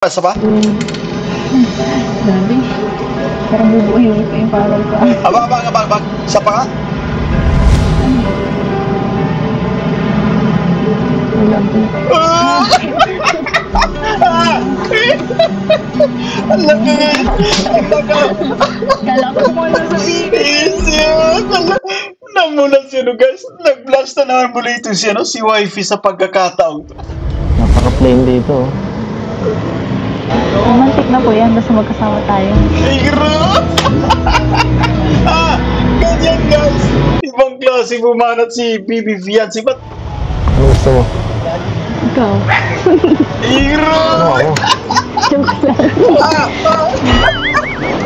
Isa pa? Grabe. Parang bubuhay ko yung parang ko. Abang. Isa pa ka? Wala po. Ang laki! Kala ko kung ano sabihin. Yes! Namulan siya no guys. Nag-blast na naman mula ito siya no? Si wifey sa pagkakataon. Napaka-plain dito. Romantic na po yan, basta magkasama tayo. Ay, grabe! Ganyan guys! Ibang klase bumanat si Bibi Fiancé. Ba't? Ano gusto mo? Ikaw. Ay, Ano grabe! ako? Joke lang.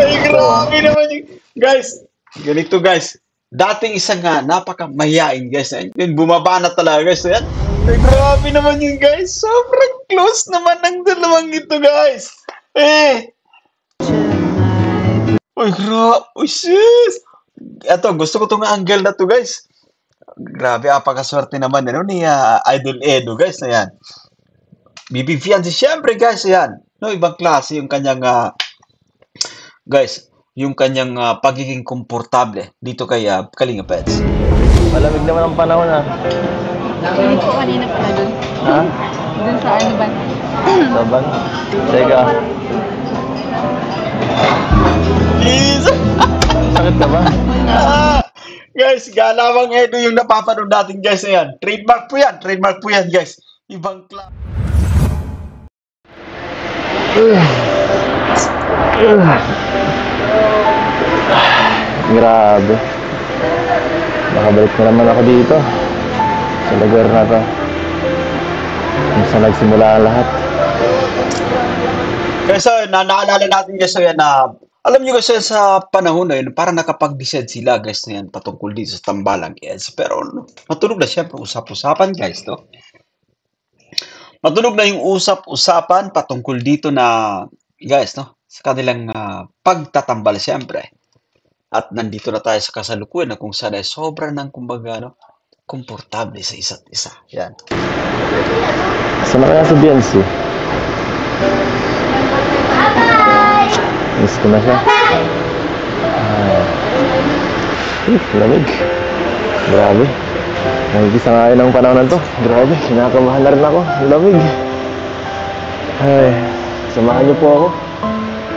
Ay, grabe naman yung... Guys, ganito guys. Dating isang napaka-mahiyain guys. Yun, bumaba na talaga guys. Ayan. Ay, grabe naman yun guys. Sobrang close naman ng dalawang ito guys. Ay, grabe. Uy, sis. Ito, gusto ko itong angle na to guys. Grabe, apakaswerte naman ni Idol Edo guys. Ayan. Bibi Fiancé, syempre guys, ayan. No, ibang klase yung kanyang guys, yung kanyang pagiging komportable dito kay Kalinga Pets. Malamig naman ang panahon ah. Hindi ko kanina pala dun. Ha? Dun sa ano ba? Saban? Teka, Please! sakit ka ba? Guys, galawang Edo yung napapanood natin guys. Ayan. Trademark po yan guys. Ibang klase. Grabe. Nakabalik na naman ako dito. Sa lugar na to. Kung saan nagsimula ang lahat. Guys, naalala natin guys yan na alam nyo guys sa panahon na yun, parang nakapag-decide sila guys na yan patungkol dito sa Tambalang Eds. Pero matunog na siyempre usap-usapan guys, no? Matunog na yung usap-usapan patungkol dito na guys, no? Sa kanilang pagtatambal siyempre. At nandito na tayo sa kasalukuyan na kung saan ay sobra ng kumbaga, no? Komportable sa isa't isa. Yan. Saan na kaya si Biancy? Miss ko na siya. Lamig. Grabe. Nagigisa nga yun ang panahon na to. Grabe, kinakamahan na rin ako. Lamig. Ay, samahan niyo po ako.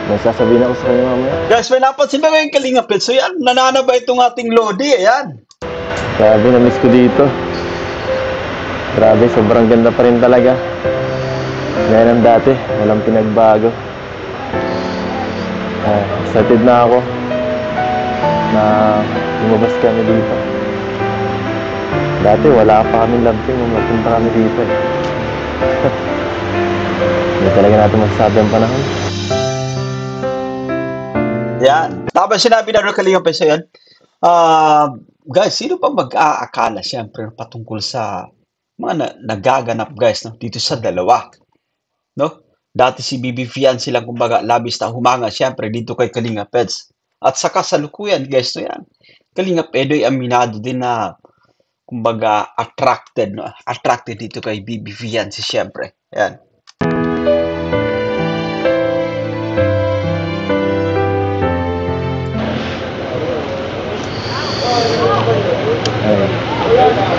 May sasabihin ako sa kanya mamaya. Guys, may napansin ba kayong Kalinga Pets? So yan, nananaba itong ating Lodi. Ayan. Grabe, na-miss ko dito. Grabe, sobrang ganda pa rin talaga. Gaya ng dati, walang pinagbago. Excited na ako na lumabas kami dito. Dati wala pa kaming lamping nung nagpunta kami dito eh. Hindi talaga natin masasabi ang panahon. Yan. Tapos sinabi na rin Kalinga Pets yan. Guys, sino pa mag-aakala siyempre patungkol sa mga nagaganap guys no? Dito sa dalawa. No? Dati si Bibi Fiancé lang kumbaga labis na humanga siyempre dito kay Kalinga Pets. At sa kasalukuyan guys no yan. Kalinga Edo ay aminado din na kumbaga attracted no? Attracted dito kay Bibi Fiancé siyempre. Yan.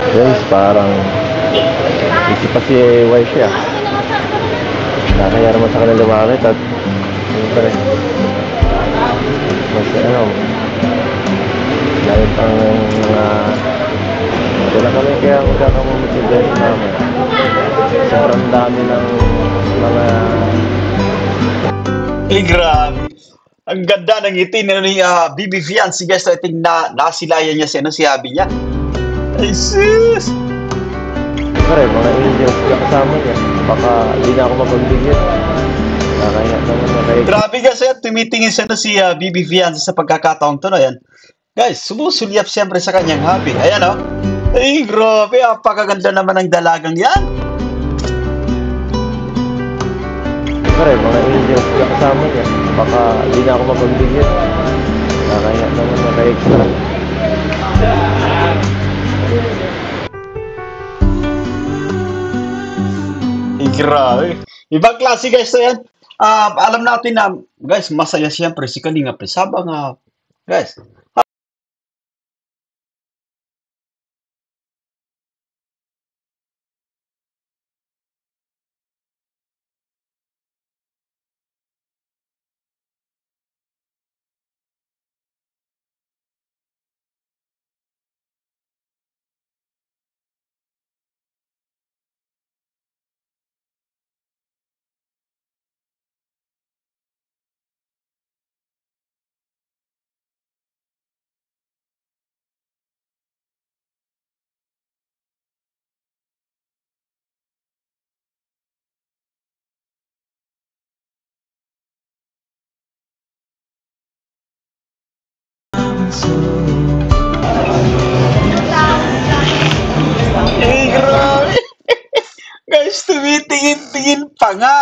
Guys, parang isip pa si wife siya. Nakakaya naman sa kanila lumamit at yun pa rin. Mas dahil pang mga wala kami kaya magkakamamit si Beth namin. Sobrang dami ng mga Grabe. Ang ganda ng ngiti ni Bibi Fiancé guys. I think nasilayan niya si Abby niya. Ay sis! pare, mga angels na kasama niya. Baka hindi na ako mapagbigyan. Nakakaya naman nakaya. Grabe guys, ayan, tumitingin siya si Bibi Fiancé sa pagkakataong to na yan. Guys, sumusulyap siyempre sa kanyang hobby. Ayan o. Ay, grabe. Apakaganda naman ng dalagang yan. Pare, mga angels na kasama niya. Baka hindi na ako mapagbigyan. Nakakaya naman naka-extra. Ay, grabe. Ibang klase guys na yan. Alam natin na, guys, masaya siyempre si Kalinga Press. Habang, guys, grabe. Guys, tumitingin-tingin pa nga.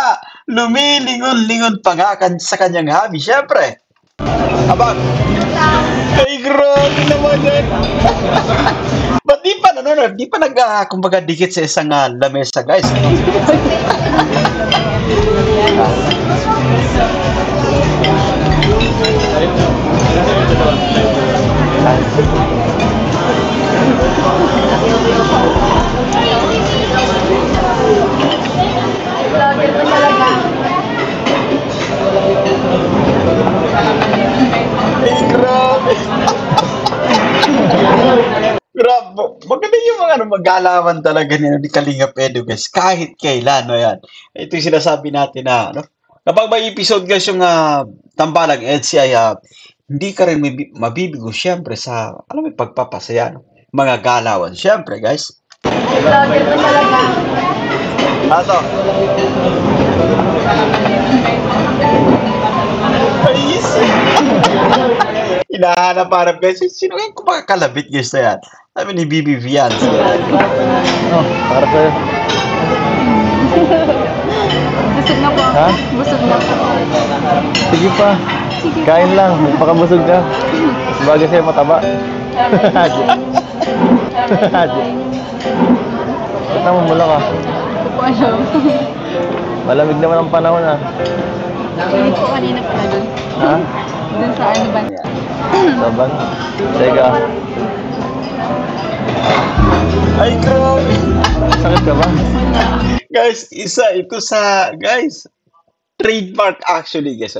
Lumilingon-lingon pa nga sa kanyang hobby, syempre. Abang, grabe naman yan. Ba't di pa nanonood? Di pa kumbaga, dikit sa isang lamesa, guys. Vlogger pa talaga. Grabe. Grabe. Maganda yung mga magalaman talaga ni Kalinga Edu, guys. Kahit kailan, no, yan. Ito yung sinasabi natin na, no? Kapag may episode, guys, yung tambalang EDSI ay hindi ka rin mabibigo, syempre, sa, alam mo, pagpapasaya, no? Mga galawan. Syempre, guys. Vlogger pa talaga. Ato. Ayos. Hinahanap para, guys. Sino kayong kumakakalabit, guys, na yan? Sabi ni Bibi Vian. Oh, para sa'yo. Busog na po ako. Ha? Busog na po. Sige pa. Kain lang. Magpakabusog ka. Bagay sa'yo mataba. Haji. Haji. Ba't naman mula ka? Hindi ko alam. Malamig naman ang panahon ah. Hindi ko kanina pala dun. Ha? Dun sa ano ba? Saban? Teka. Ay, grabe. Sakit ka ba? Guys, ito sa, guys, trademark actually, guys.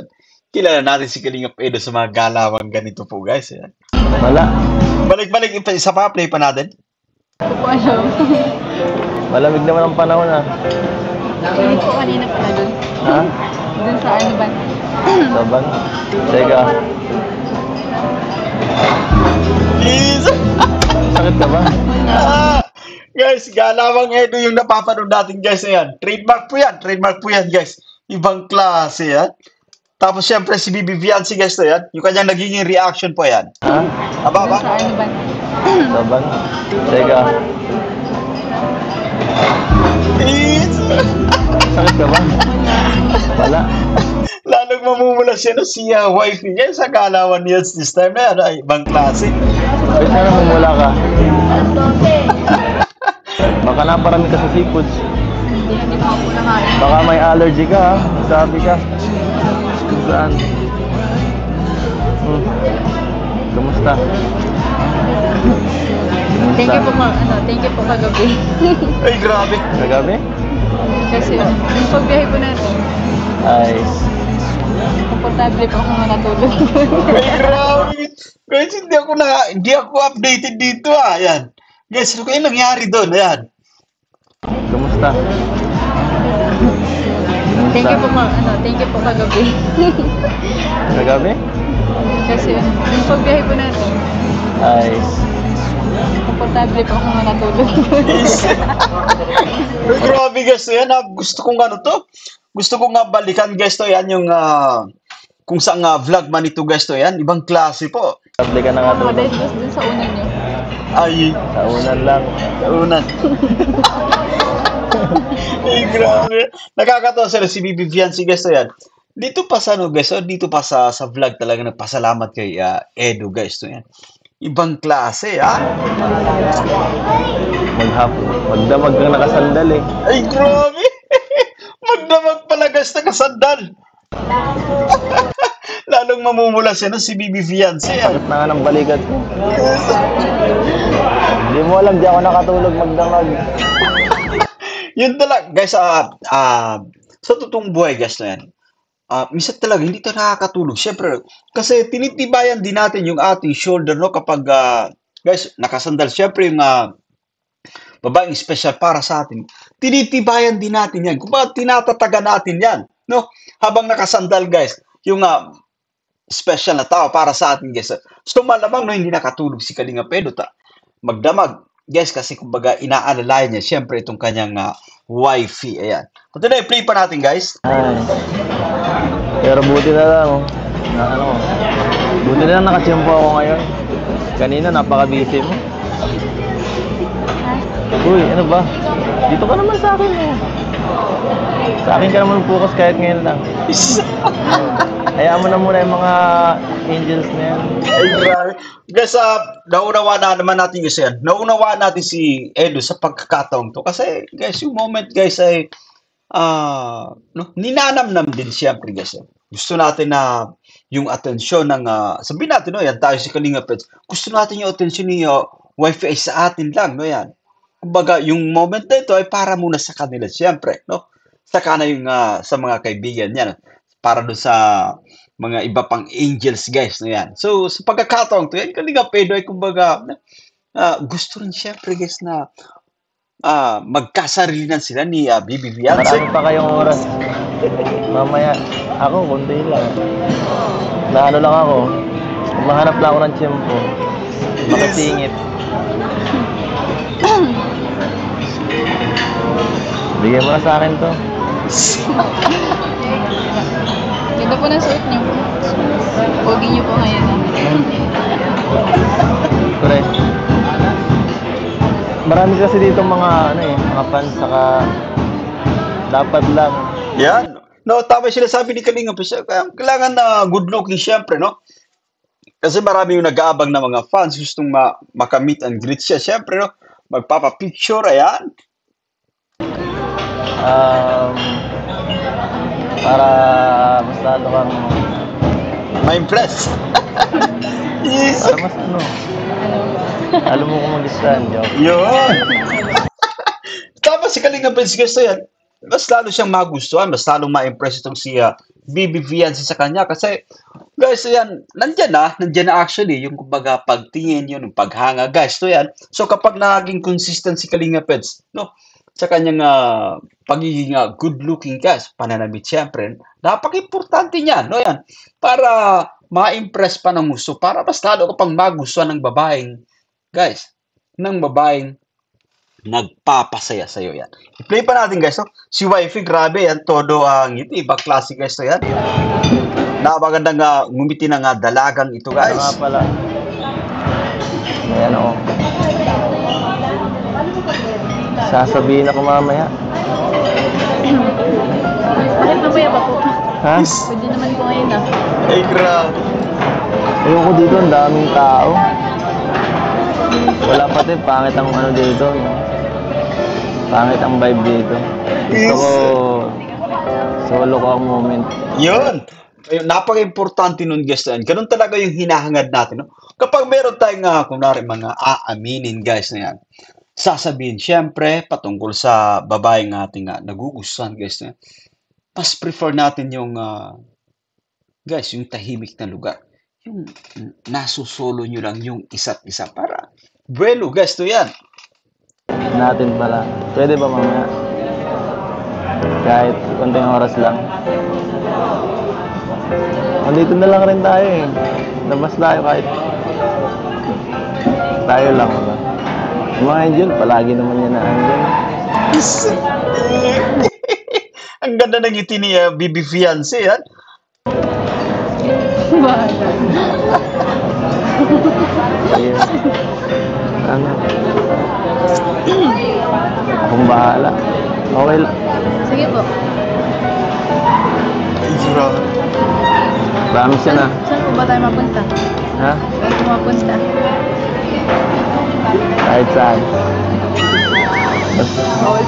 Kilala natin si Kalinga Edu sa mga galawang ganito po, guys. Yan. Wala. Balik-balik, isa pa, play pa natin. Hindi ko alam. Malamig naman ang panahon ah. Hindi ko kanina pala dun. Ha? Dun sa ano ba? Saban? Teka. Sakit ka ba? Guys, galawang Edu yung napapanood natin, guys. Ayan. Trademark po yan, guys. Ibang klase, yan. Tapos, syempre, si Bibi Viancy, guys, na yan. Yung kanyang nagiging reaction po yan. Ha? Aba. Dun sa ano ba? Saban? Teka. Sakit ka ba? Wala. Lalong mamumula siya no, si wife niya sa galawan niya this time na yan. Ay, ibang klase. Bakit na namumula ka? Baka naparami ka sa seafoods. Hindi pa ako nakain. Baka may allergy ka ha? Sabi ka. Saan? Kamusta? Thank you po thank you po kagabi. Ay, grabe. Kagabi? Kasi yung pagbiyahe ko natin, Ay. komportable pa ako natulog. Ay, grabe. Guys, hindi ako updated dito Ayan. Guys, ano kayo nangyari doon? Ayan. Kamusta? Thank you po kagabi. Kagabi? Kasi yung pagbiyahe ko natin, Ay. komportable pa ako natulog. Ay, grabe guys. Ayan gusto kong gusto ko nga balikan guys to. Yan yung kung saan vlog man ito guys to. Yan, ibang klase po. Tabli ka na nga doon. Dahil dun sa unan niyo. Ay, Sa unan lang. unan. Ay, grabe. Nakakatawa sila si Bibi Viancy guys to yan. Dito pa sa guys, dito pa sa vlog talaga nagpasalamat kay Edu guys to yan. Ibang klase Magdamag kang nakasandal eh. Ay, grabe. Magdamag pala guys na kasandal. Lalong mamumula siya no, si Bibi Fiancé. Sakit na nga ng balikat ko. Hindi mo alam, di ako nakatulog magdamag. Yun talaga, guys, sa totoong buhay, guys, na yan, minsan talaga, hindi tayo nakakatulog. Siyempre, kasi tinitibayan din natin yung ating shoulder, no, kapag, guys, nakasandal. Siyempre, yung babaeng special para sa atin, tinitibayan din natin yan. Kung bakit tinatataga natin yan, no, habang nakasandal, guys, yung special na tao para sa atin, guys. So, malamang, no, hindi nakatulog si Kalinga Pedro, magdamag. Guys, kasi kumbaga inaalalayan niya siyempre itong kanyang wifey. Ayan. Ito na, play pa natin, guys. Ay. Pero buti na lang, buti na lang nakachimpo ako ngayon. Kanina, napaka-busy mo. Uy, ano ba? Dito ka naman sa akin, eh. Sa akin ka naman focus kahit ngayon lang. Hayaan mo na muna yung mga angels na yan. Ay, grabe. Guys, naunawaan na naman natin guys yan. Naunawaan natin si Edo sa pagkakataong to. Kasi, guys, yung moment, guys, ay no, ninanamnam din siyempre, guys. Gusto natin na yung atensyon ng, sabihin natin, no, yan tayo si Kalinga Pets. Gusto natin yung atensyon ni wifi ay sa atin lang, no, yan. Kumbaga, yung moment na ito ay para muna sa kanila, siyempre, no. Saka na yung sa mga kaibigan niya, no? Para doon sa mga iba pang angels, guys, na yan. So, sa pagkakataong to, yan, Kalinga Pedro ay kumbaga, gusto rin siyempre, guys, na magkasarilinan sila ni Bibi Fiancé. Marami pa kayong oras. Mamaya, ako, kunti lang. Naano lang ako. Mahanap lang ako ng tiyempo. Makasingit. Bigyan mo na sa akin to. Ganda po ng suot niyo. Pogi niyo po ngayon. Correct. Marami kasi dito mga mga fans, saka dapat lang. Yan. No, tama yung sinasabi ni Kalinga Pedro. Kailangan na good looking, siyempre, no? Kasi marami yung nag-aabang na mga fans, gustong makamit and greet siya. Siyempre, no? Magpapapicture, ayan. Para mas lalo kang Ma-impress. Yes. para mas alam mo kung mag-stand, joke. Yun. Tapos si Kalinga Pedro, guys, yan. Mas lalo siyang magustuhan, mas lalo ma-impress itong si Bibi Fiancé sa kanya. Kasi, guys, yan, nandiyan na actually, yung kumbaga pagtingin yun, yung paghanga, guys, to yan. So, kapag naging consistent si Kalinga Pedro, no, sa kanyang pagiging good-looking, guys, pananamit, siyempre, napaka-importante niyan, no, yan, para ma-impress pa ng gusto, para mas lalo ka pang magustuhan ng babaeng, guys, ng babaeng nagpapasaya sa'yo, yan. I-play pa natin, guys, no? Si wifey, grabe, yan, todo ang ngiti, ibang klase, guys, to yan. Napakagandang ngumiti ng dalagang ito, Ano guys. nga pala? Ayan ako. Sasabihin ako mamaya. Bakit mamaya pa po? Ha? Pwede naman po ngayon Ay, grabe. Ayoko dito, ang daming tao. Wala pati, pangit ang dito. Pangit ang vibe dito. Gusto ko, solo ko ang moment. Yun. Ayun, napaka-importante nun, guys. Ganun talaga yung hinahangad natin. No? Kapag meron tayong, kunwari, mga aaminin, guys, na yan, sasabihin, syempre, patungkol sa babaeng ating nagugustuhan, guys, na yan, mas prefer natin yung, guys, yung tahimik na lugar. Yung nasusolo nyo lang yung isa't isa para, buwelo, guys, to yan. Natin pala. Pwede ba mamaya? Kahit konting oras lang. Andito na lang rin tayo eh. Labas tayo kahit tayo lang ba? Yung mga angel, palagi naman yan na angel. Ang ganda ng ngiti ni Bibi Fiancé, yan. Ayun. Ano? Akong bahala. Okay lang. Sige po. Ay, grabe. Promise yan ah. Saan po ba tayo mapunta? Ha? Saan po mapunta? Kahit saan.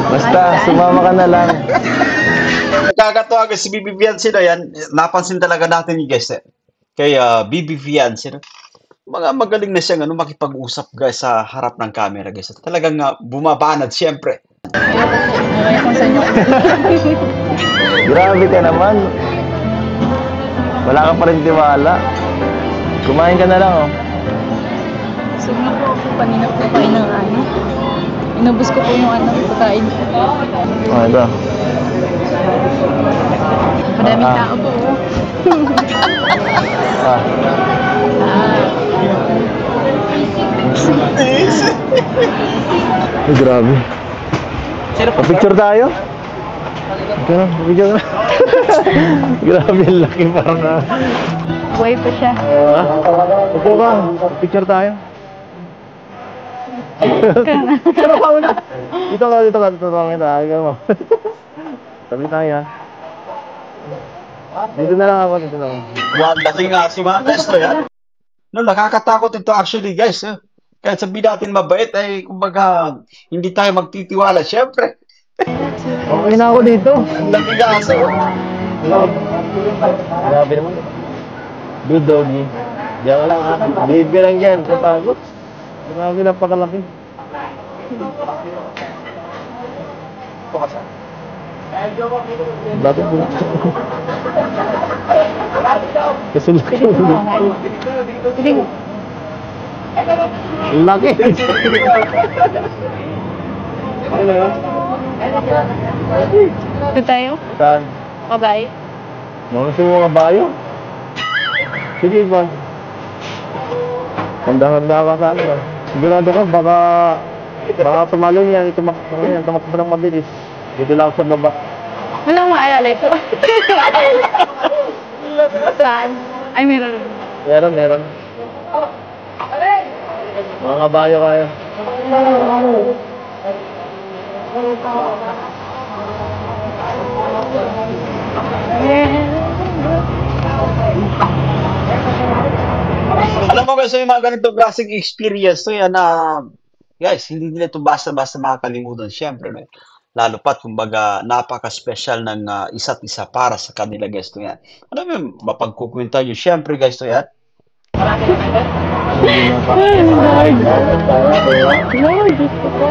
Basta sumama ka na lang. Nakakatuwa guys, si Bibi Fiancé na yan, napansin talaga natin yung guys kay Bibi Fiancé, no? Mga magaling na siyang makipag-usap guys sa harap ng camera guys. Talagang bumabanat siyempre. Ayoko po. Okay kung saan niyo. Grabe ka naman. Wala ka pa rin tiwala. Kumain ka na lang, oh. Busog na po ako. Kanina po kayo ng ano. Inubos ko po yung pagkain ko. Oh, ito. Madaming tao po. Ah. Ay, grabe. Pa-picture tayo? Ito, picture na. Grabe, ang laki parang Buhay pa siya. upo ka, picture tayo. Pero pa una. Dito ka, dito ka. Ayaw mo. Tabi tayo, ha. Dito na lang ako, dito na lang. Laki nga si mga guys to yan. No, nakakatakot ito actually guys. Kahit sabihin natin mabait ay kumbaga hindi tayo magtitiwala syempre. Okay na ako dito. Ang laki nga aso. Grabe naman. Good doggy. Diyan lang, ha. Baby lang yan, kapagod. Grabe, napakalaki. Bakit po? Kasi laki. Sige. Laki. Ito tayo. Saan? Kabay. Gusto mo mga bayo? Sige ba? Handa-handa ka sa ano. Sigurado ka, baka tumalo yan, tumakbo ng mabilis. Dito lang sa baba. Walang maalala ito. Saan? Ay, meron. Meron. Mga kabayo kayo. Alam mo guys, yung mga ganitong klaseng experience to yan guys, hindi nila ito basta-basta makakalimutan syempre. No? Lalo pat kumbaga napaka-special ng isa't isa para sa kanila guys to yan. Ano mo, mapagkukwenta nyo syempre guys to yan. Lord, gusto ko.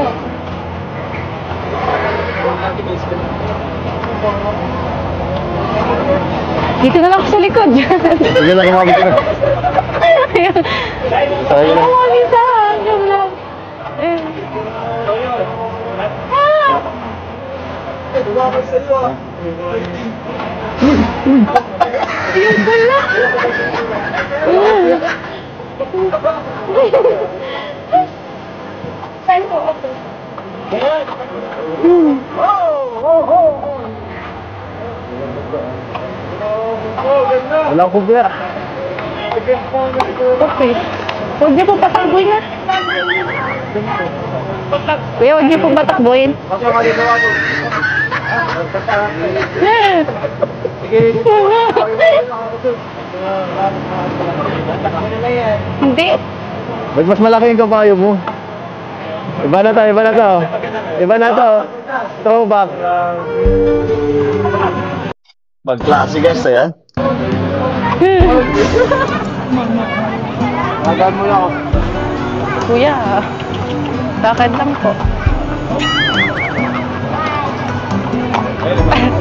Dito na lang ako sa likod. Sige na, kumabit ka na. Sige na. Mamita. Diyan lang. Ayun pala. Saan po ako? Wala akong pera. Okay. Huwag niyo po patakbuhin na. Kuya, huwag niyo po patakbuhin. Hindi. Ba't mas malaki yung kabayo mo? Iba na to. Throwback. Magklase guys to yan. Tagaan mo lang ako. Kuya, bakit lang po? Tig.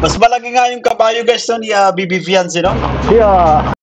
Mas malaki nga yung kabayo guys to ni Bibi Fiancé, no? Yeah.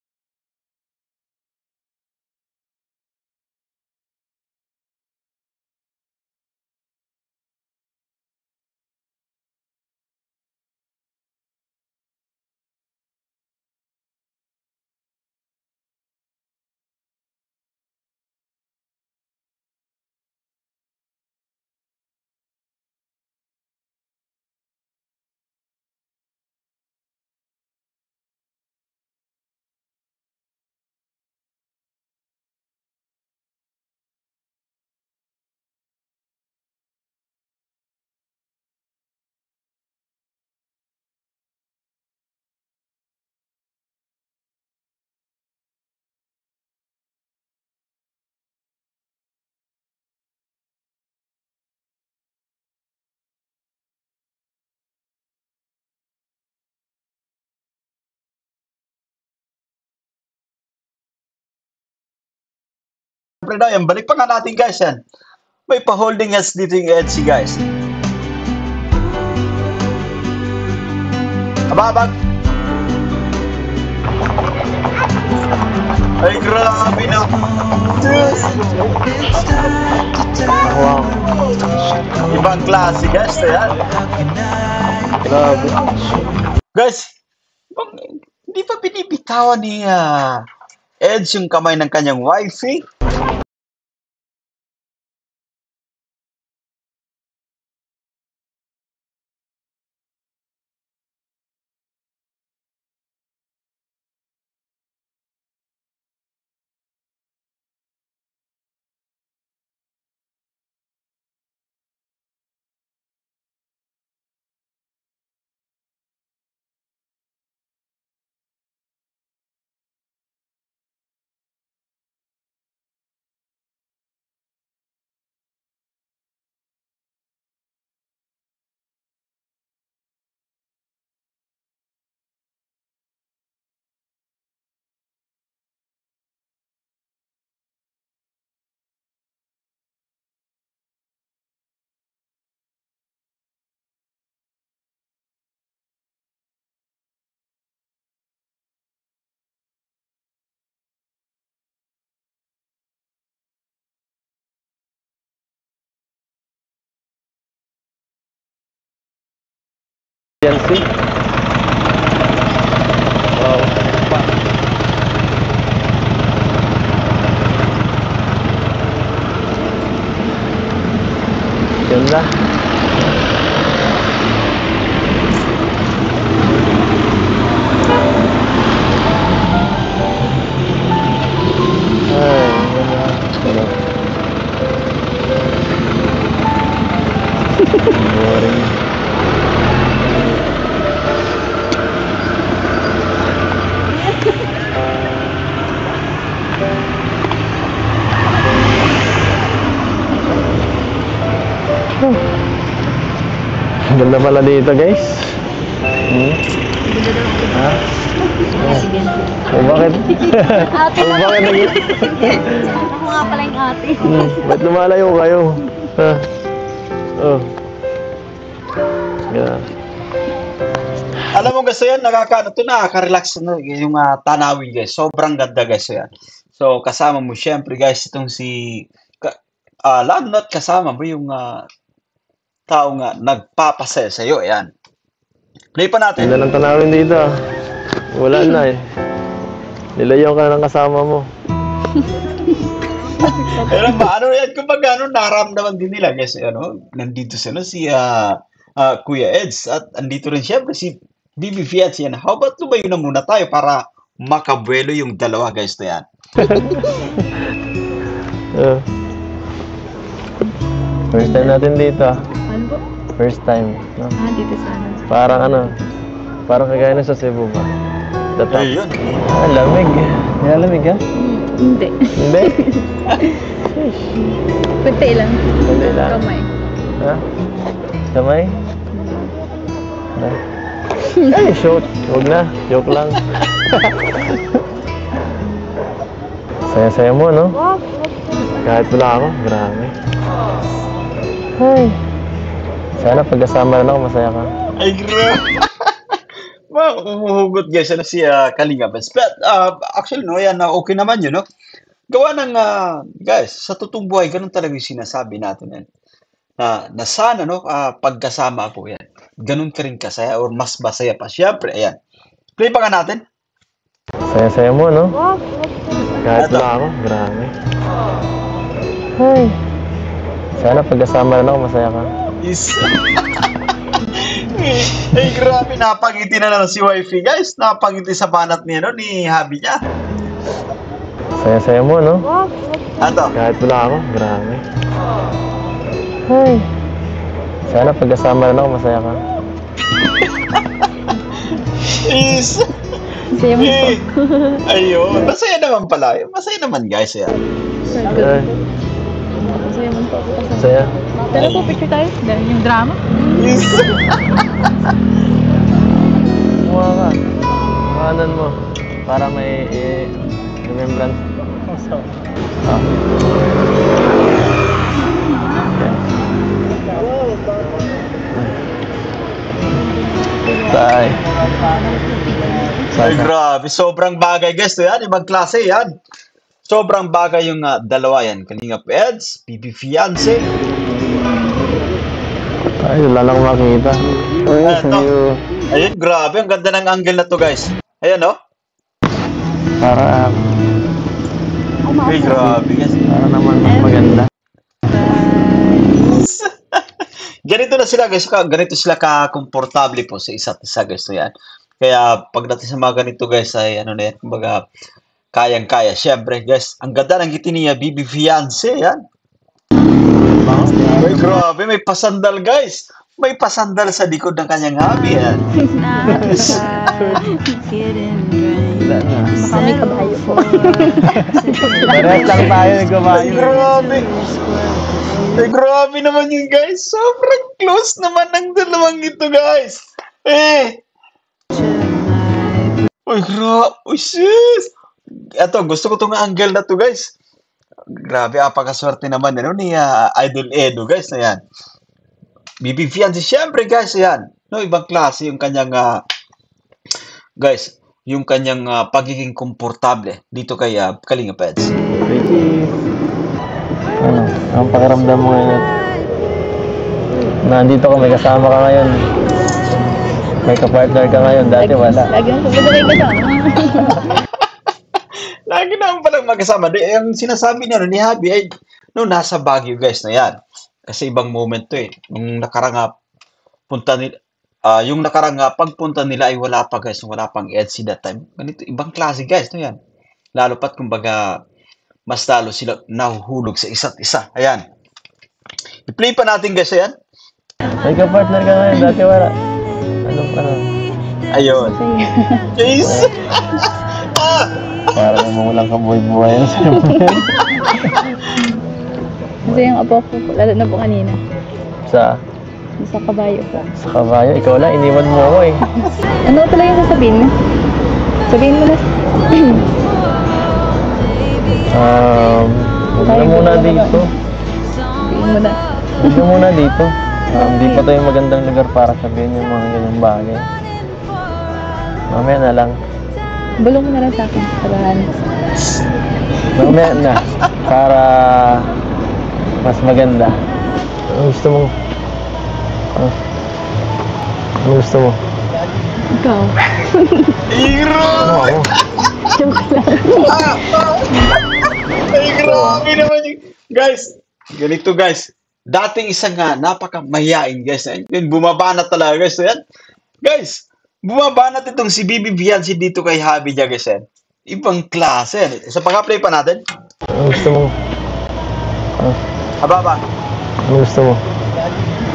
syempre daw yan. Balik pa nga natin guys yan. May pa-holding hands dito yung Edsy guys. Ababag! Ay, grabe na. Diyos! Wow. Ibang klase guys na yan. Grabe. Guys, hindi pa binibitawan ni Eds yung kamay ng kanyang wifey? Fiancé. Wow. Ganda. Ay, ganda. Boring. Ganda pala dito guys. Ha? Sige. Oh, bakit? Ate Oh, na bakit naging? Ako nga pala yung ate. Ba't lumalayo kayo? Ha? Oh. Yeah. Alam mo guys, yan, nakaka-relax na yung tanawin guys. Sobrang ganda guys yan. So, kasama mo syempre guys, itong lalo na't kasama mo yung tao nga nagpapasaya sa'yo. Ayan. Play pa natin. Ganda ng tanawin dito. Wala na eh. Nilayaw ka na ng kasama mo. Pero ba, yan, kumbaga, naramdaman din nila guys, nandito si Kuya Eds, at andito rin syempre si Bibi Fiat yan. How about lumayo na muna tayo para makabuelo yung dalawa guys na yan. First time natin dito. Ano po? First time. No? Dito sana. Parang kagaya na sa Cebu ba? Tatak. Ayun. Lamig. Nilalamig ha? Hindi. Hindi? Kunti lang. Kunti lang. Kamay. Ha? Kamay? Ha? Ay, shoot. Huwag na. Joke lang. Saya-saya mo, no? Kahit wala ako. Grabe. Ay. Sana pagkasama na ako, masaya ka. Ay, grabe. Umuhugot guys, si Kalinga Bes. But actually, yan, okay naman yun, no? Gawa ng, guys, sa totoong buhay, ganun talaga yung sinasabi natin yan. Na sana, no, pagkasama ako yan, ganun ka rin kasaya or mas masaya pa. Siyempre, ayan. Play pa nga natin. Saya-saya mo, no? Kahit wala ako, grabe. Ay. Sana pagkasama na ako, masaya ka. Is. Ay, grabe, napangiti na lang si wifey, guys. Napangiti sa banat niya, no, ni Habi niya. Saya-saya mo, no? Ato. Kahit wala ako, grabe. Ay. Sana pagkasama na ako, masaya ka. Is. Masaya mo po. Ayun. Masaya naman pala. Masaya naman, guys. Yan. Ay. Masaya mo po ako kasama. Saya. Pero po, picture tayo. Dahil yung drama. Is. Mukha ka. Mukhanan mo. Para may remembrance. Ah. Tay. Ay, grabe. Sobrang bagay, guys. To yan. Ibang klase yan. Sobrang bagay yung dalawa yan. Kalingap Eds, Bibi Fiance. Ay, wala lang makita. Ito. Ayun, grabe. Ang ganda ng angle na to, guys. Ayan, oh. Para, Ay, grabe, guys. para naman mas maganda. Ganito na sila, guys. Ganito sila ka-komportable po sa isa't isa, guys. So, yan. Kaya, pagdating sa mga ganito, guys, ay ano na yan. Kumbaga, kayang-kaya. Siyempre, guys, ang ganda ng ngiti niya, Bibi Fiance, yan. Ay, grabe. May pasandal, guys. May pasandal sa likod ng kanyang hubby, yan. Wala na. Baka may kabayo po. Parehas lang tayo Ay, nagkabayo. grabe. Ay, grabe naman yun, guys. Sobrang close naman ng dalawang ito, guys. Ay, grabe. Uy, sis. Ito, gusto ko itong angle na to, guys. Grabe, apakaswerte naman ni Idol Edo, guys, na yan. Bibi Fiance, syempre, guys, yan. No, ibang klase yung kanyang, guys, yung kanyang pagiging komportable dito kay Kalinga Pets. Ricky, ano, ang pakiramdam mo ngayon? Nandito ka, may kasama ka ngayon. May kapartner ka ngayon, dati wala. Lagi nang pupunta kasama. Lagi naman palang magkasama. Ang sinasabi niya ni Habi ay no, nasa Baguio, guys, na yan. Kasi ibang moment to eh. Yung nakarang pagpunta nila ay wala pa, guys. Wala pang EDSI that time. Ganito, ibang klase, guys, no yan. Lalo pat kumbaga mas lalo sila nahuhulog sa isa't isa. Ayan. I-play pa natin, guys, ayan. May kapartner ka ngayon, dati wala. Ano? Ayun. Chase! Parang mamulang kabuhay-buhay yan sa'yo. Kasi yung apo ko po, lalo na po kanina. Sa Kabayo po. kabayo, ikaw lang, iniwan mo ako eh. Ano talaga yung sasabihin mo? Sabihin mo na. Huwag na muna dito. Sabihin mo na. Huwag na muna dito. Di pa tayo magandang lugar para sabihin yung mga ganyung bagay. Mamaya na lang. Bulong mo na lang sa akin. Sabahan. Mamaya na. Para mas maganda. Ano gusto mo? Ano gusto mo? Ikaw. Ano ako? Joke lang. Ay, grabe naman yung... Guys, ganito, guys. Dating isang napaka-mahiyain, guys. Yun, bumabanat talaga, guys. So, yan. Guys, bumabanat itong si Bibi Fiance dito kay Habi niya, guys. Yan. Ibang klase. Yan. Sa pag-play pa natin. Ano gusto mo? Ababa. Ano gusto mo?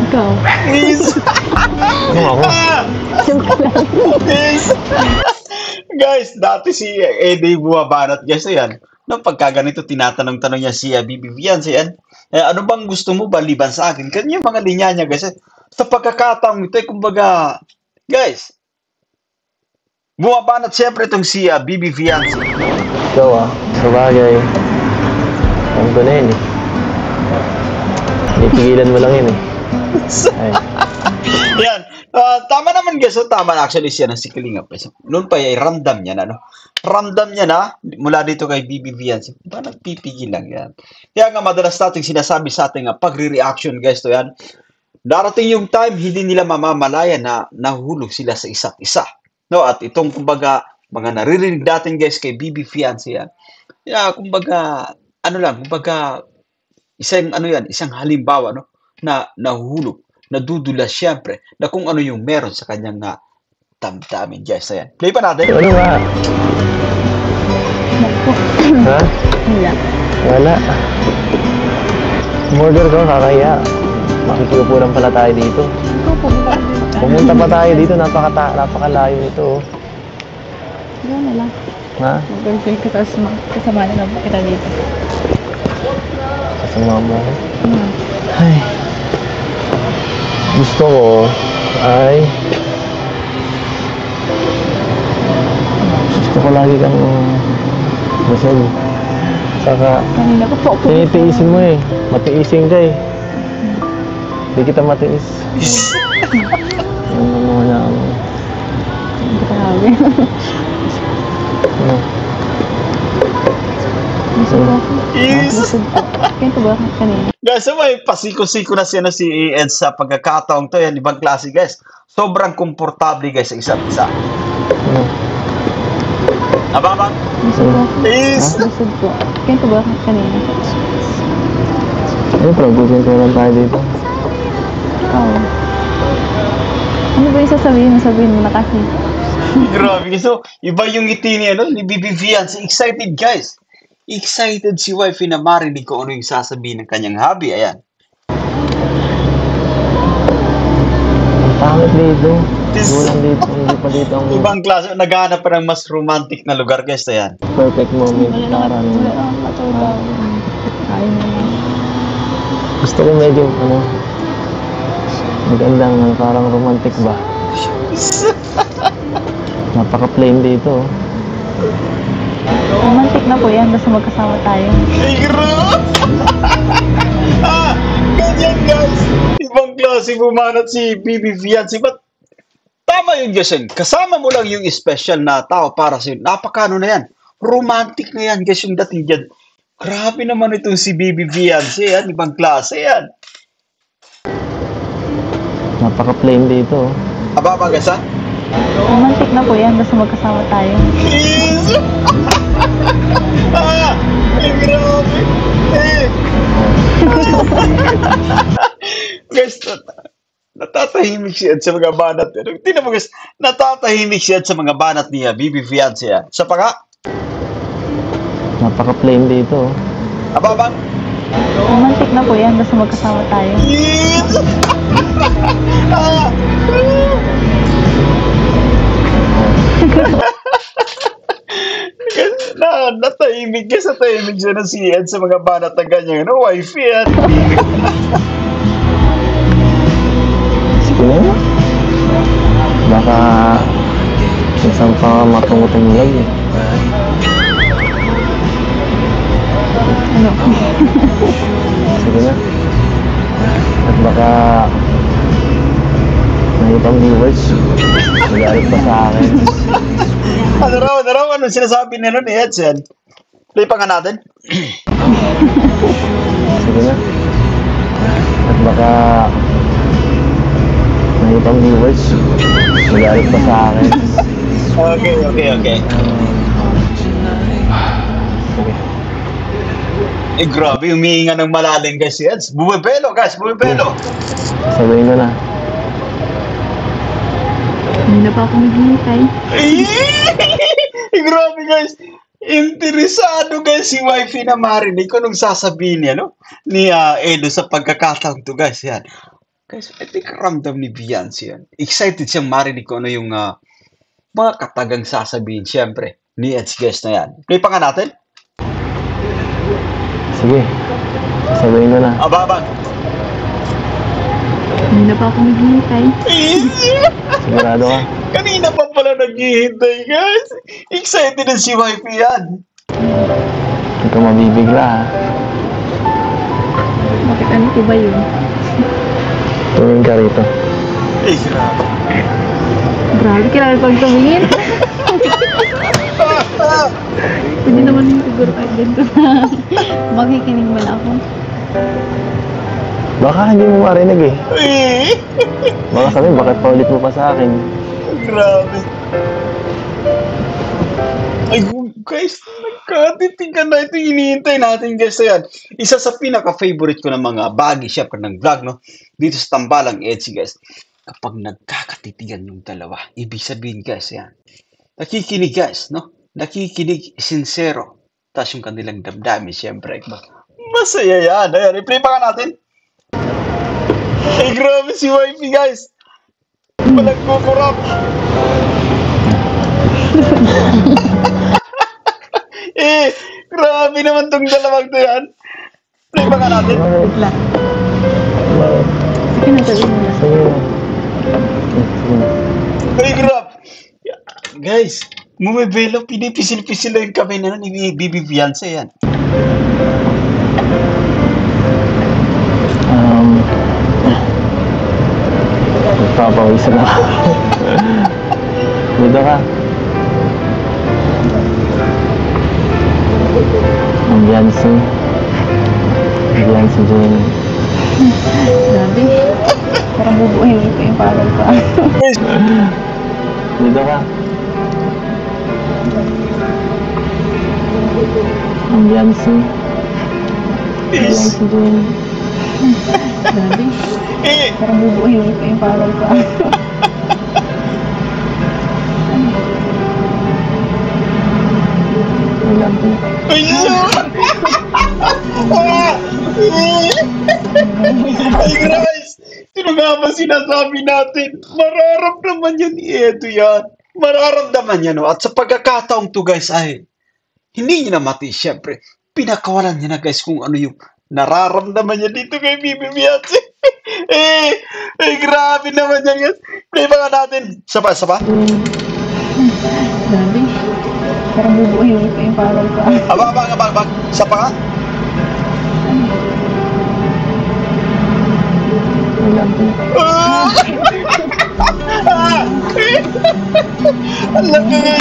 Ikaw. Please. Ano ako? Joke lang. Please. Guys, dati si Eddie bumabanat, guys. Ayan. Nung pagkaganito, tinatanong-tanong niya si Bibi Fiance. Yan. Ano bang gusto mo ba liban sa akin? Kanya yung mga linya niya, guys. Sa pagkakataong ito, kumbaga, guys, bumabanat siyempre itong si Bibi Fiance. Ikaw sabagay. Alam ko na yun eh. Pipigilan mo lang yun eh. Ay. Yan. Tama naman, guys. Tama na actually siya ng si Kalinga. Noon pa ramdam niya na, no? Ramdam niya na mula dito kay Bibi Fiance. Ba nagpipigil lang yan. Kaya nga madalas nating sinasabi sa ating pagre-reaction, guys, to yan. Darating yung time, hindi nila mamamalaya na nahulog sila sa isa't isa. No? At itong, kumbaga, mga naririnig natin, guys, kay Bibi Fiance yan. Yeah, kumbaga, isang halimbawa, no? Na nahuhulog, nadudulas siyempre, na kung ano yung meron sa kanyang damdamin, guys. Ayan. Play pa natin. Ano nga? Ha? Wala. Wala. Murder ko, kakahiya. Makikiupo lang pala tayo dito. Ikaw po. Pumunta pa tayo dito, napakalayo nito. Ikaw na lang. Ha? Mag-girlfriend ka tapos kasama na lang kita dito. Kasama mo ako. Hmm. Ay. Gusto ko ay gusto ko lagi kang busog. Saka, Kanina po po ako. tinitiisin mo eh. Matiisin ka eh. Hindi kita matiis. Ano mo na ano. Grabe. Ano? Busog po ako. Is. Busog po. Ganito ba kanina? Guys, may pasiko-siko na siya na si Ed sa pagkakataong to. Yan, ibang klase, guys. Sobrang komportable, guys, sa isa't isa. Ano? Ababang? Busog po ako. Is. Busog po. Ganito ba kanina? Ano pa? Gugwentuhan tayo dito. Oo. Ano ba yung sasabihin mo? Sabihin mo na kasi. Grabe. So, iba yung ngiti niya, no? Ni Bibi Fiance. Excited, guys. Excited si wifey na marinig ko ano yung sasabihin ng kanyang hobby. Ayan. Ang pangit dito. This- Gulang dito. Hindi pa dito ang Ibang klase. Naghahanap pa ng mas romantic na lugar, guys. Ayan. perfect moment Wala para naman. ano. Wala naman katawa-tawa. Kain mo na. Gusto ko medyo ano, magandang ano, parang romantic ba? Napaka-plain dito. Romantic na po yan. Basta magkasama tayo. Ay, grabe! Ganyan, guys. Ibang klase bumanat si Bibi Fiance. But tama yun, guys. Kasama mo lang yung special na tao para sa'yo. Napakano na yan. Romantic na yan, guys, yung dating dyan. Grabe naman itong si Bibi Fiance. Yan, ibang klase yan. Napaka-plain dito. Ababa, guys, ha? Romantic na po yan. Basta magkasama tayo. Please! Ay, grabe! Eh. Guys, natatahimik siya sa mga banat. Tingnan mo, guys, natatahimik siya sa mga banat niya, Bibi Fiance. Sa panga, Napaka-plain dito. ababa, Romantic na po yan. Basta magkasama tayo. please! Natahimik ka sa tahimik siya na si Ed sa mga banat na ganyan. Ano, wifey yan? Sige na yun. Baka isang pa matungutong lag eh. Ano? Sige na. At baka may ibang viewers. Magalit pa sa akin. Ano raw? Ano sinasabi nila ni Edson? Play pa nga natin. Sige na. At baka may ibang viewers. Magalit pa sa akin. Okay. Sige. Eh, grabe, humihinga ng malalim guys si Eds. Bumibelo, guys, bumibelo. Sabihin ko na. Hindi na pa ako maghihintay. Eh, grabe, guys. Interesado, guys, si wifey na marinig ko nung sasabihin niya, no? Ni Edo sa pagkakataon to, guys. Yan. Guys, I think ramdam ni Beyonce yan. Excited siyang marinig ko ano yung mga katagang sasabihin, siyempre, ni Eds, guys, na yan. Play pa nga natin. Sige. Sabihin ko na. Ababang. Hindi na pa ako maghihintay. Sigurado ka. Kanina pa pala naghihintay, guys. Excited na si wifey yan. Hindi ka mabibigla ha. Bakit ano ko ba yun? Tumingin ka rito. Eh, grabe. Grabe, kailangan pag tumingin. Pwede naman yung siguro kahit ganito na. Makikinig man ako. Baka hindi mo marinig eh. Eh, Baka sabihin, bakit paulit mo pa sa akin? grabe. Ay, guys, nagkatitingan na ito. Hinihintay natin, guys. Ayan. Isa sa pinaka-favorite ko ng mga bagay, syempre, ng vlog, no? Dito sa Tambalang Etsy, guys. Kapag nagkakatitigan yung dalawa, ibig sabihin, guys, yan. Nakikinig, guys, no? Nakikinig, sincero. Tapos yung kanilang damdamin, syempre. Masaya yan. Ayan, i-play pa nga natin. Ay, grabe si wifey, guys. Walang kukurap. Grabe naman tong dalawang to yan. Play pa nga natin. Wait lang. Sige na, sabihin mo na. Sige na. Sige na. Ay, grab. Guys, bumibelo, pinipisil-pisil lang yung kamay na ni Bibi Fiance yan. Nagpapawisan ako. Dito ka. Ang Jansen. Ang Jansen din. Grabe. Parang bubuhin ko yung palad ko. Dito ka. Ang Jansen. Ang Jansen din. Grabe. Parang bubuhin ko yung palad ko. Ang Jansen. Ay, guys! Sino nga ba sinasabi natin? Mararamdaman yan ni Edo yan. Mararamdaman yan, no? At sa pagkakataong to, guys, ay hindi niya na mati, syempre. Pinakawalan niya na, guys, kung ano yung nararamdaman niya dito kay Bibi Miatsi. Grabe naman yan, guys. Play ba nga natin? Sapa. Grabe. Parang bubuhin ko yung palad ko. Abang. Sapa ka? Ang Jansen. Ang laga.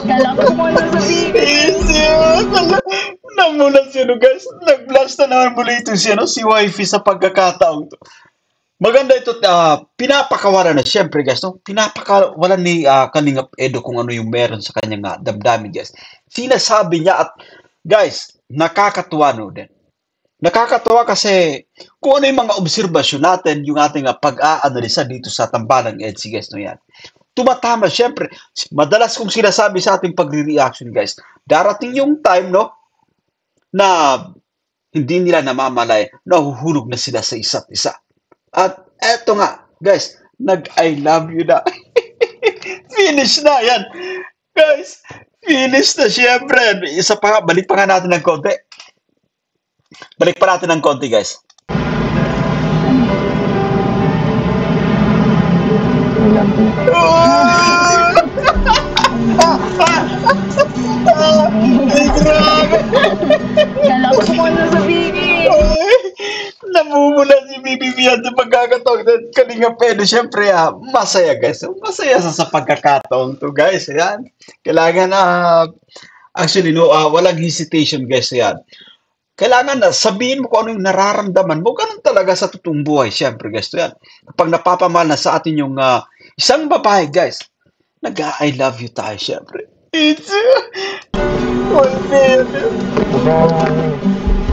Kala ko mo na sabihin. Namulat siya, no, guys. Nag-blast na naman muli ito siya, no? Si Wifey sa pagkakataong to. Maganda ito, pinapakawalan na, syempre, guys, no? Pinapakawalan ni Kalingap Edo kung ano yung meron sa kanyang damdamin, guys. Sinasabi niya at, guys, nakakatuwa, no, din. Nakakatuwa kasi kung ano yung mga obserbasyon natin, yung ating pag-aanalisa dito sa tambalang EDSI, guys, no, yan. Tumatama, syempre. Madalas kong sinasabi sa ating pagre-reaction, guys, darating yung time, no, na hindi nila namamalay, nahuhulog na sila sa isa't isa. At eto nga, guys, nag-I love you na. Finish na, yan. Guys, finish na, syempre. Isa pa, balik pa nga natin ng konti. Guys. Ang Jansen. Ay, grabe. Kala ko mo na sabihin. Namumula si Bibi Mian sa pagkakataon ng Kalinga Pedro. Siyempre, masaya, guys. Masaya sa pagkakataon to, guys. Ayan. Kailangan actually, no, walang hesitation, guys. Ayan. Kailangan na sabihin mo kung ano yung nararamdaman mo. Ganun talaga sa totoong buhay. Siyempre, guys. Yan. Kapag napapamahal na sa atin yung isang babae, guys, nag-I love you tayo, siyempre. It's my baby.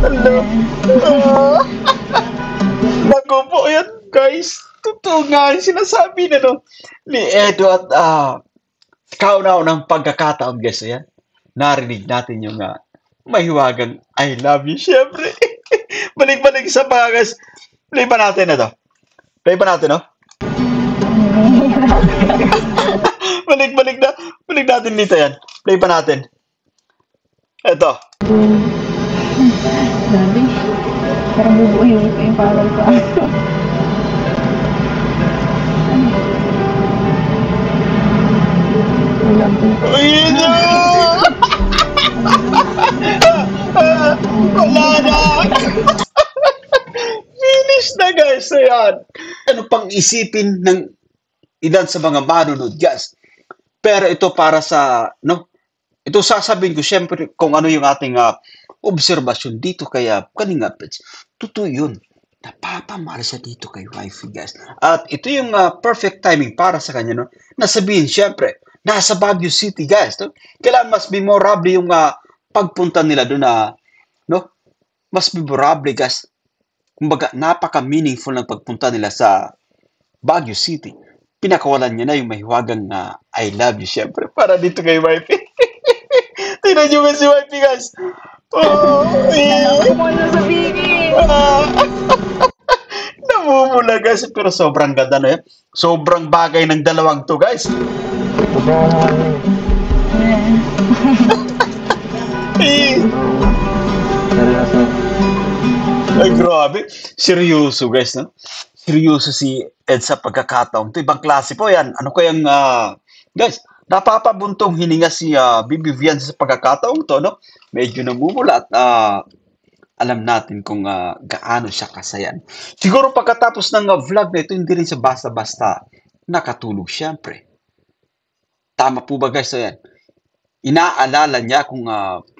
Hello. Naku po yan, guys. Totoo nga yung sinasabi na, no, ni Edo at kauna-unang pagkakataon, guys. Ayan. Narinig natin yung mahiwagang I love you, syempre. Balik-balik sa mga, guys. Play pa natin na to. Play pa natin, no? Balik-balik na. Balik natin dito yan. Play pa natin. Eto. Grabe. Parang bubuhin ko yung palad ko. Ang Jansen. Ayun na! Wala na! Finish na, guys. Ayan. Ano pang isipin ng ilan sa mga manunod, guys? Pero ito para sa, no? Ito sasabihin ko, syempre, kung ano yung ating obserbasyon dito kaya Kalinga Pets. Totoo yun. Napapamahal siya dito kay Wifey, guys. At ito yung perfect timing para sa kanya, no? Nasabihin, syempre, nasa Baguio City, guys. No? Kailangan mas memorable yung pagpunta nila doon na, no? Mas memorable, guys. Kumbaga, napaka-meaningful ng pagpunta nila sa Baguio City. Pinakawalan niya na yung mahiwagang I love you, syempre, para dito kay Wifey. Tignan nyo si Wifey, guys. Oh, Kala ko mo na sabihin. Namumula, guys. Pero sobrang ganda na yan. Sobrang bagay ng dalawang to, guys. Seryoso. Ay, grabe. Seryoso, guys, no? Seryoso si Ed sa pagkakataon. Ito, ibang klase po yan. Ano kayang, guys, napapabuntong hininga si Bibi Vian sa pagkakataong to, no? Medyo namumula at alam natin kung gaano siya kasayan. Siguro pagkatapos ng vlog na ito, hindi rin siya basta-basta nakatulog, syempre. Tama po ba guys? So yan, inaalala niya kung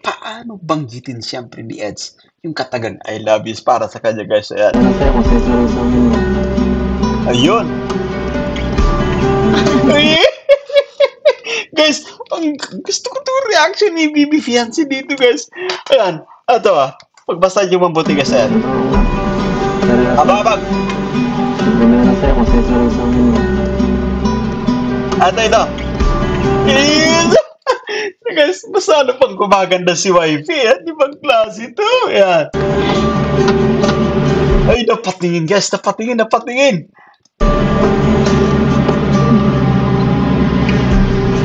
paano banggitin syempre ni Eds yung katagan I love yous para sa kanya guys. So yan. Ayun. Guys, ang gusto ko itong reaction ni Bibi Fiancé dito guys. Ayan, ito pagbasa niyo mabuti guys. Ayan. Ababag. Ito ito. Ayan. Guys, masano pang gumaganda si wifey. Yan, ibang klase ito. Ayan. Ay, napatingin guys. Napatingin.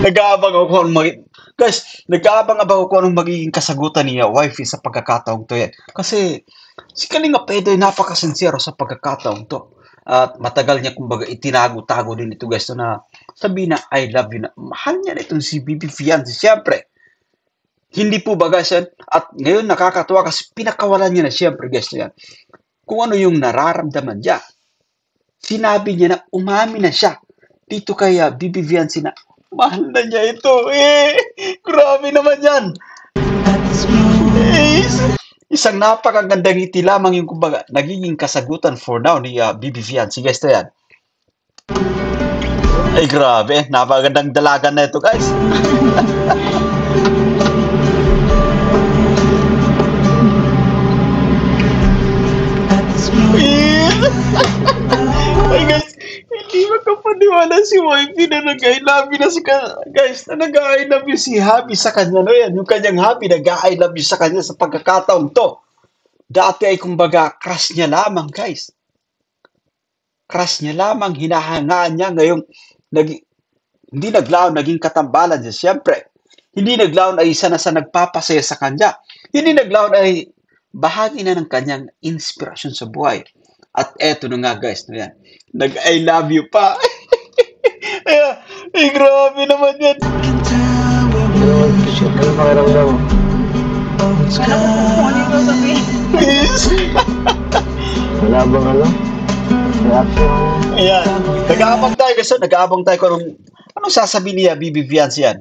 Nag-aabang ako kung anong magiging kasagutan niya wifey sa pagkakataong to yan. Kasi si Kalinga Pedro ay napakasincero sa pagkakataong to. At matagal niya kumbaga itinago-tago din ito guys na sabihin na I love you na. Mahal niya na itong si Bibi Fiancé. Siyempre, hindi po ba guys yan? At ngayon nakakatuwa kasi pinakawalan niya na siyempre guys yan. Kung ano yung nararamdaman niya. Sinabi niya na umami na siya dito kay Bibi Fiancé na mahal na niya ito. Grabe naman yan. Isang napakagandang ngiti lamang yung kumbaga nagiging kasagutan for now ni Bibi Fiancé. Guys, to yan. Ay, grabe. Napakagandang dalagan na ito, guys. Ay, guys. Hindi makapaniwala si wifey na nag-I love you na si guys, na nag-I love you si Happy sa kanya. No, yan, yung kanyang Happy nag-I love you sa kanya sa pagkakataong to. Dati ay kumbaga crush niya lamang, guys. Crush niya lamang, hinahangaan niya. Ngayon, hindi naglaon, naging katambalan niya. Siyempre, hindi naglaon ay isa na sa nagpapasaya sa kanya. Hindi naglaon ay bahagi na ng kanyang inspirasyon sa buhay. At eto na nga guys, no yan. Nag-I love you pa. Ay, grabe naman yan. Ano pakiramdam mo? Ano ko sabihin? Wala bang reaction? Ayan. Nag-aabang tayo kasi. Nag-aabang tayo kung anong sasabihin niya, Bibi Fiancé yan.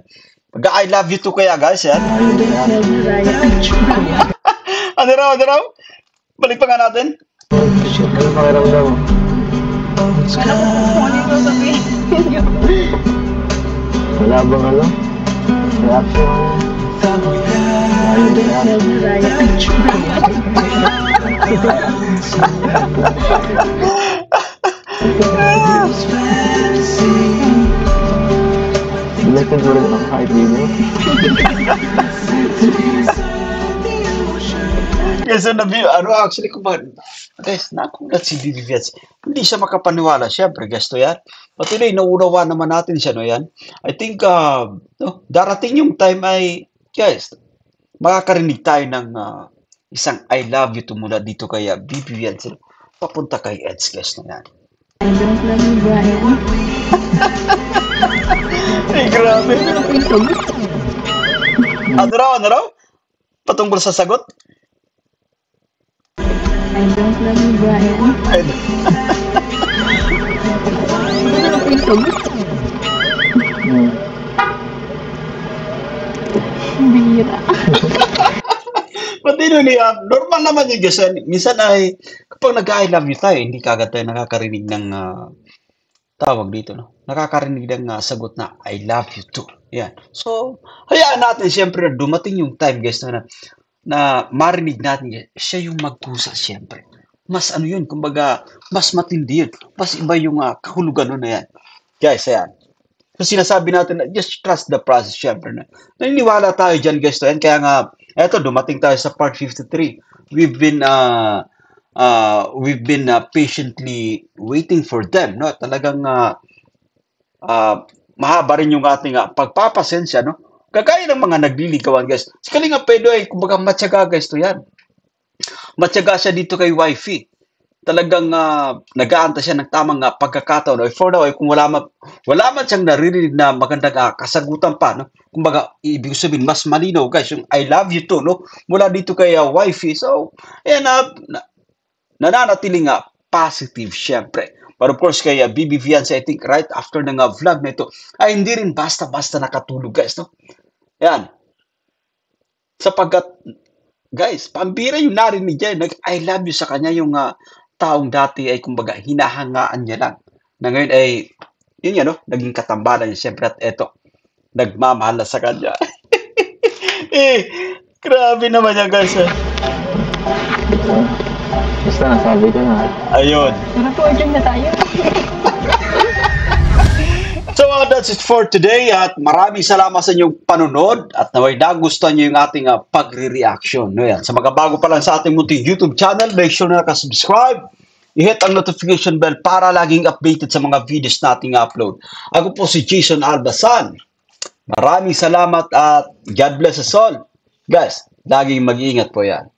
Mag-I love you too kaya guys yan. Ano raw? Balik pa nga natin. Ano pakiramdam mo? Ano ko sabihin? Wala bang reaction? Bulatin mo rin ako kahit dito. Kasi actually, guys, nakulat si Bibi Fiancé. Hindi siya makapaniwala. Siyempre, guys, to yan. But today, nauunawa naman natin siya, no yan. I think, darating yung time ay, guys, makakarinig tayo ng isang I love you to mula dito kay Bibi Fiancé. Papunta kay Eds, guys, no yan. Ay, grabe. Ano raw? Patungkol sa sagot? I don't love you, Brian. Bira. Pati nun, normal naman yung guys. Minsan ay, kapag nag-I love you tayo, hindi kagad tayo nakakarinig ng tawag dito, no? Nakakarinig ng sagot na I love you too. Yan. So, hayaan natin, siyempre, dumating yung time, guys, na marinig natin, siya yung magkusa, siyempre. Mas ano yun, kumbaga, mas matindi yun. Mas iba yung kahulugan nun na yan. Guys, ayan. So, sinasabi natin na just trust the process, siyempre. Naniniwala tayo dyan, guys. Yan. Kaya nga, eto, dumating tayo sa part 53. We've been patiently waiting for them, no? Talagang mahaba rin yung ating pagpapasensya, no? Kagaya ng mga nagliligawan, guys. Si Kalinga Pedro ay, kumbaga, matyaga, guys, to yan. Matyaga siya dito kay wifey. talagang nag-aantay siya ng tamang pagkakataon. For now, kung wala man siyang naririnig na magandang kasagutan pa, no? Kumbaga, ibig sabihin, mas malinaw, guys, yung I love you too, no? Mula dito kay wifey. So, ayan, nananatiling positive, syempre. But of course, kay BB Fiance, I think right after ng vlog na ito, ay hindi rin basta-basta nakatulog, guys, no? Ayan. Sapagkat, guys, pambira yung narinig niya. I love you sa kanya yung taong dati ay kumbaga hinahangaan niya lang. Na ngayon ay, yun yan, no? Naging katambalan niya. Siyempre at eto, nagmamahal na sa kanya. Grabe naman yan, guys. Basta nasabi ko na. Ayun. Tara po, adyan na tayo. So that's it for today at maraming salamat sa inyong panunod at naway nagustuhan nyo yung ating pagre-reaction. No, yan. Sa mga bago pa lang sa ating munting YouTube channel, make sure na nakasubscribe, i-hit ang notification bell para laging updated sa mga videos nating upload. Ako po si Jason Albasan. Maraming salamat at God bless us all. Guys, laging mag-iingat po yan.